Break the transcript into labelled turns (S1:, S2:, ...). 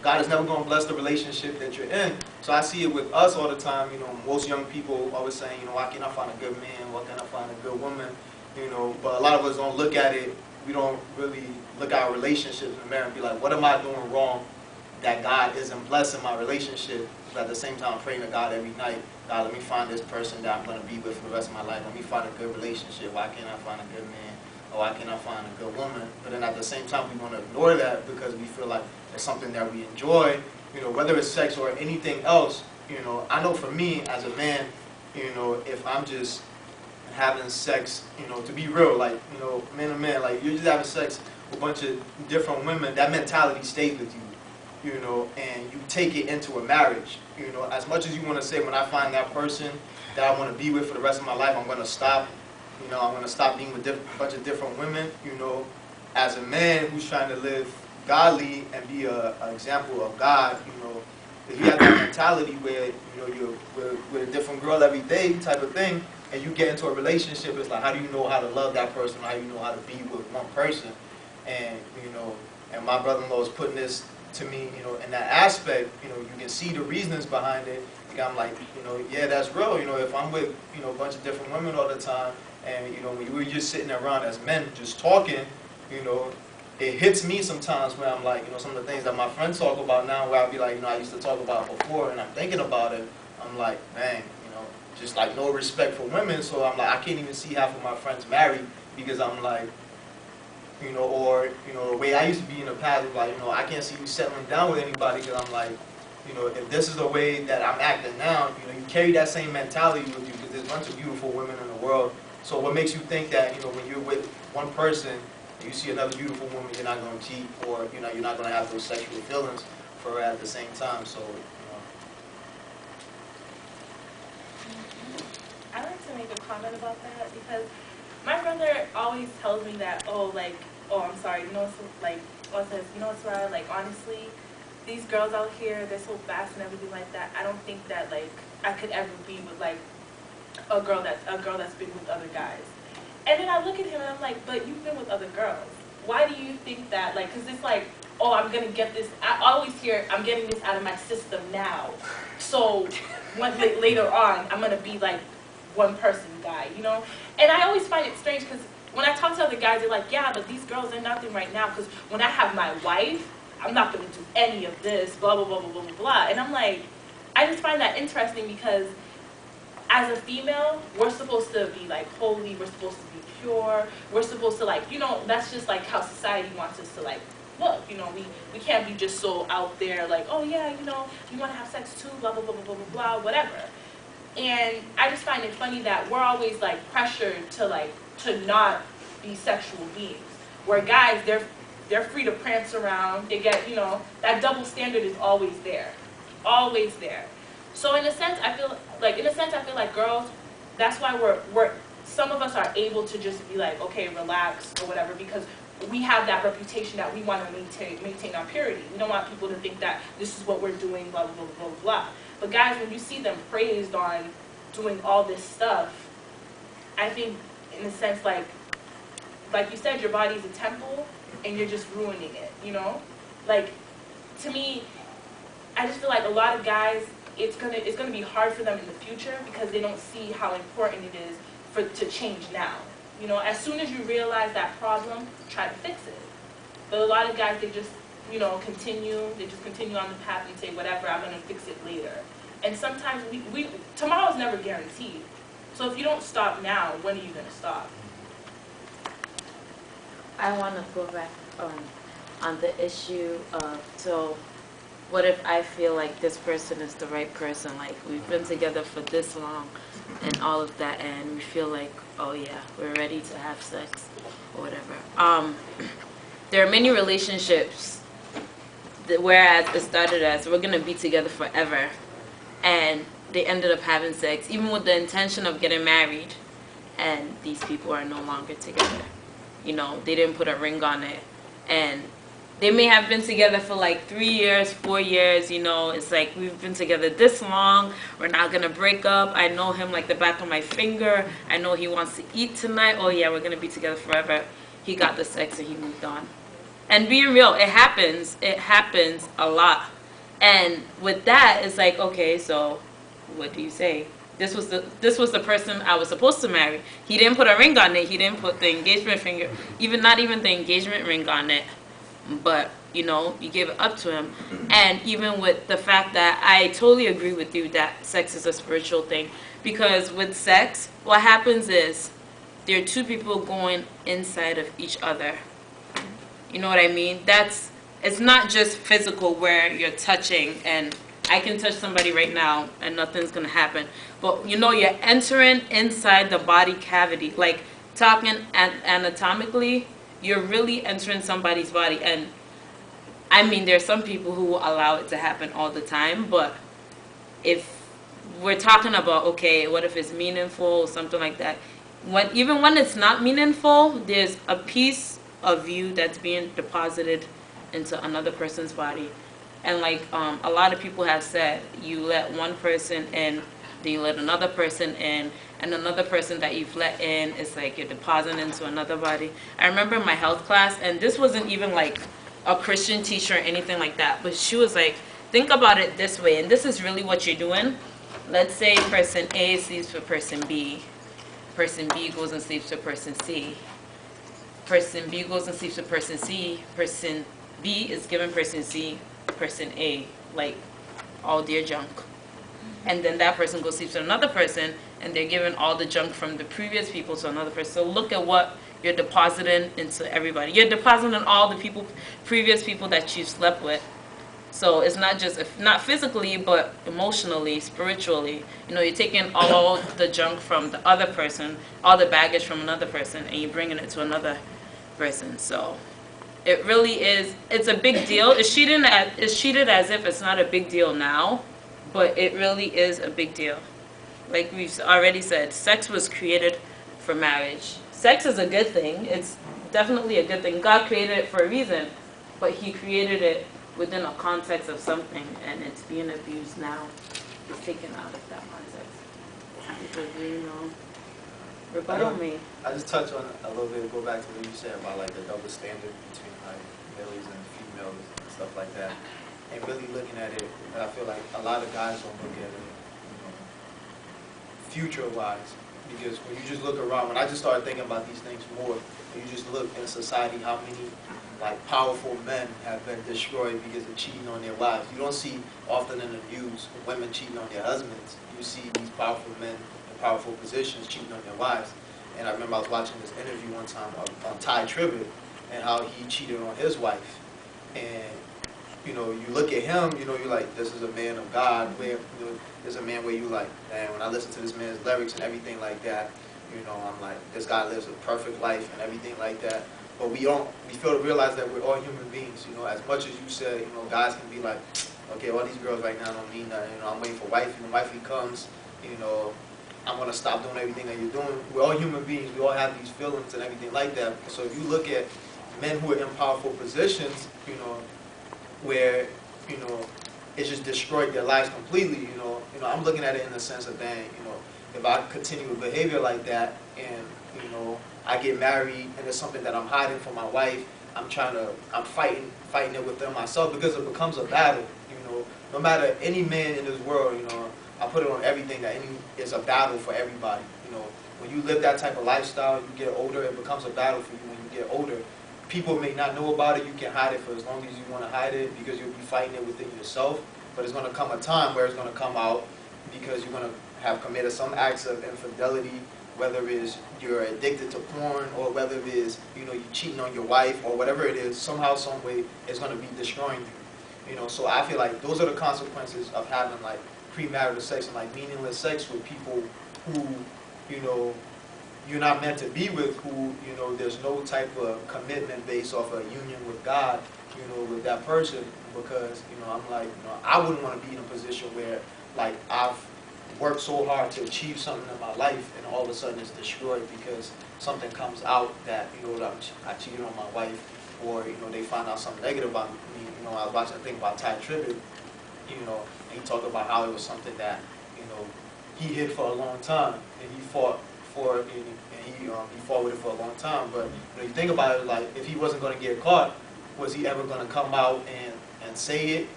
S1: God is never going to bless the relationship that you're in. So I see it with us all the time. You know, most young people always saying, you know, why can't I find a good man? Why can't I find a good woman? You know, but a lot of us don't look at it. We don't really look at our relationships in the mirror and be like, what am I doing wrong that God isn't blessing my relationship? But at the same time, I'm praying to God every night, God, let me find this person that I'm going to be with for the rest of my life. Let me find a good relationship. Why can't I find a good man? Or why can't I find a good woman? But then at the same time, we want to ignore that because we feel like it's something that we enjoy, you know, whether it's sex or anything else. You know, I know for me as a man, you know, if I'm just having sex, you know, to be real, like, you know, man to man, like, you're just having sex with a bunch of different women, that mentality stays with you, you know, and you take it into a marriage. You know, as much as you want to say, when I find that person that I want to be with for the rest of my life, I'm going to stop. You know, I'm going to stop being with a bunch of different women. You know, as a man who's trying to live godly and be an example of God, you know, if you have that mentality where, you know, you're with a different girl every day type of thing, and you get into a relationship, it's like, how do you know how to love that person? How do you know how to be with one person? And, you know, and my brother-in-law is putting this to me, you know, in that aspect. You know, you can see the reasons behind it. I'm like, you know, yeah, that's real. You know, if I'm with, you know, a bunch of different women all the time, and, you know, when we're just sitting around as men just talking, you know, it hits me sometimes where I'm like, you know, some of the things that my friends talk about now, where I'll be like, you know, I used to talk about before, and I'm thinking about it, I'm like, dang, you know, just like no respect for women. So I'm like, I can't even see half of my friends married because I'm like, you know, or, you know, the way I used to be in the past was like, you know, I can't see you settling down with anybody because I'm like, you know, if this is the way that I'm acting now, you know, you carry that same mentality with you because there's a bunch of beautiful women in the world. So what makes you think that, you know, when you're with one person, you see another beautiful woman, you're not going to cheat, or, you know, you're not going to have those sexual feelings for her at the same time. So, you know.
S2: I like to make a comment about that because my brother always tells me that, oh, like, oh, I'm sorry, you know, it's like, oh, says, you know, it's right, like, honestly, these girls out here, they're so fast and everything like that. I don't think that, like, I could ever be with, like, a girl that's been with other guys. And then I look at him and I'm like, but you've been with other girls. Why do you think that? Like, because it's like, oh, I'm going to get this. I always hear, I'm getting this out of my system now. So later on, I'm going to be like one person guy, you know? And I always find it strange because when I talk to other guys, they're like, yeah, but these girls are nothing right now because when I have my wife, I'm not going to do any of this, blah, blah, blah, blah, blah, blah. And I'm like, I just find that interesting because as a female, we're supposed to be like holy, we're supposed to be pure, we're supposed to like, you know, that's just like how society wants us to like look, you know, we can't be just so out there like, oh yeah, you know, you want to have sex too, blah, blah, blah, blah, blah, blah, blah, whatever. And I just find it funny that we're always like pressured to like, to not be sexual beings. Where guys, they're free to prance around, they get, you know, that double standard is always there. Always there. So in a sense, I feel like girls, that's why we're some of us are able to just be like, okay, relax or whatever, because we have that reputation that we want to maintain our purity. We don't want people to think that this is what we're doing, blah, blah, blah, blah, blah. But guys, when you see them praised on doing all this stuff, I think in a sense, like you said, your body's a temple and you're just ruining it, you know? Like, to me, I just feel like a lot of guys, it's gonna be hard for them in the future because they don't see how important it is to change now. You know, as soon as you realize that problem, try to fix it. But a lot of guys, they just, you know, continue on the path and say, whatever, I'm gonna fix it later. And sometimes tomorrow's never guaranteed. So if you don't stop now, when are you gonna stop?
S3: I want to go back on the issue of, so what if I feel like this person is the right person, like we've been together for this long and all of that, and we feel like, oh yeah, we're ready to have sex or whatever. There are many relationships that, whereas it started as we're gonna be together forever, and they ended up having sex even with the intention of getting married, and these people are no longer together. You know, they didn't put a ring on it, and they may have been together for like 3 years, 4 years, you know, it's like, we've been together this long, we're not gonna break up, I know him like the back of my finger, I know he wants to eat tonight, oh yeah, we're gonna be together forever. He got the sex and he moved on. And being real, it happens a lot. And with that, it's like, okay, so what do you say? This was the person I was supposed to marry. He didn't put a ring on it. He didn't put the engagement finger, not even the engagement ring on it. But you know, you gave it up to him. And even with the fact that I totally agree with you that sex is a spiritual thing, because with sex, what happens is there are two people going inside of each other. You know what I mean? It's not just physical where you're touching and I can touch somebody right now and nothing's gonna happen. But you know, you're entering inside the body cavity, like talking anatomically, you're really entering somebody's body. And I mean, there's some people who will allow it to happen all the time, but if we're talking about, okay, what if it's meaningful or something like that, even when it's not meaningful, there's a piece of you that's being deposited into another person's body. And like a lot of people have said, you let one person in, then you let another person in, and another person that you've let in, it's like you're depositing into another body. I remember my health class, and this wasn't even like a Christian teacher or anything like that, but she was like, think about it this way, and this is really what you're doing. Let's say person A sleeps with person B. Person B goes and sleeps with person C. Person B goes and sleeps with person C. Person B is giving person C, person A, like all their junk. And then that person goes sleeps with another person, and they're giving all the junk from the previous people to another person. So look at what you're depositing into everybody. You're depositing all the previous people that you slept with. So it's not just, not physically, but emotionally, spiritually. You know, you're taking all the junk from the other person, all the baggage from another person, and you're bringing it to another person. So it really is, it's a big deal. It's treated as if it's not a big deal now, but it really is a big deal. Like we've already said, sex was created for marriage. Sex is a good thing. It's definitely a good thing. God created it for a reason, but he created it within a context of something, and it's being abused now. It's taken out of that context. Because, you know, rebuttal me.
S1: I just touch on a little bit, go back to what you said about like the double standard between like males and females and stuff like that. And really looking at it, I feel like a lot of guys don't look at it, you know, future-wise. Because when you just look around, when I just started thinking about these things more, when you just look in society, how many like powerful men have been destroyed because of cheating on their wives. You don't see often in the news women cheating on their husbands. You see these powerful men in powerful positions cheating on their wives. And I remember I was watching this interview one time on Ty Tribbett and how he cheated on his wife. And you know, you look at him, you know, you're like, this is a man of God. Where, you know, there's a man where you like, man, when I listen to this man's lyrics and everything like that, you know, I'm like, this guy lives a perfect life and everything like that. But we fail to realize that we're all human beings. You know, as much as you said, you know, guys can be like, okay, all these girls right now don't mean nothing. You know, I'm waiting for wifey. When wifey comes, you know, I'm gonna stop doing everything that you're doing. We're all human beings. We all have these feelings and everything like that. So if you look at men who are in powerful positions, you know, where, you know, it's just destroyed their lives completely, you know, I'm looking at it in the sense of, dang, you know, if I continue with behavior like that and, you know, I get married and it's something that I'm hiding from my wife, I'm fighting it within myself because it becomes a battle, you know. No matter any man in this world, you know, I put it on everything that it's a battle for everybody, you know. When you live that type of lifestyle, you get older, it becomes a battle for you when you get older. People may not know about it, you can hide it for as long as you want to hide it because you'll be fighting it within yourself. But it's going to come a time where it's going to come out because you're going to have committed some acts of infidelity, whether it is you're addicted to porn or whether it is, you know, you're cheating on your wife or whatever it is, somehow, some way, it's going to be destroying you. You know, so I feel like those are the consequences of having like premarital sex and like meaningless sex with people who, you know, you're not meant to be with, who, you know, there's no type of commitment based off a union with God, you know, with that person, because, you know, I'm like, you know, I wouldn't want to be in a position where, like, I've worked so hard to achieve something in my life and all of a sudden it's destroyed because something comes out that, you know, that I cheated on my wife, or, you know, they find out something negative about me. You know, I was watching a thing about Ty Tribbett, you know, and he talked about how it was something that, you know, he hid for a long time and he fought for it, and he fought with it for a long time. But you know, you think about it, like if he wasn't going to get caught, was he ever going to come out and say it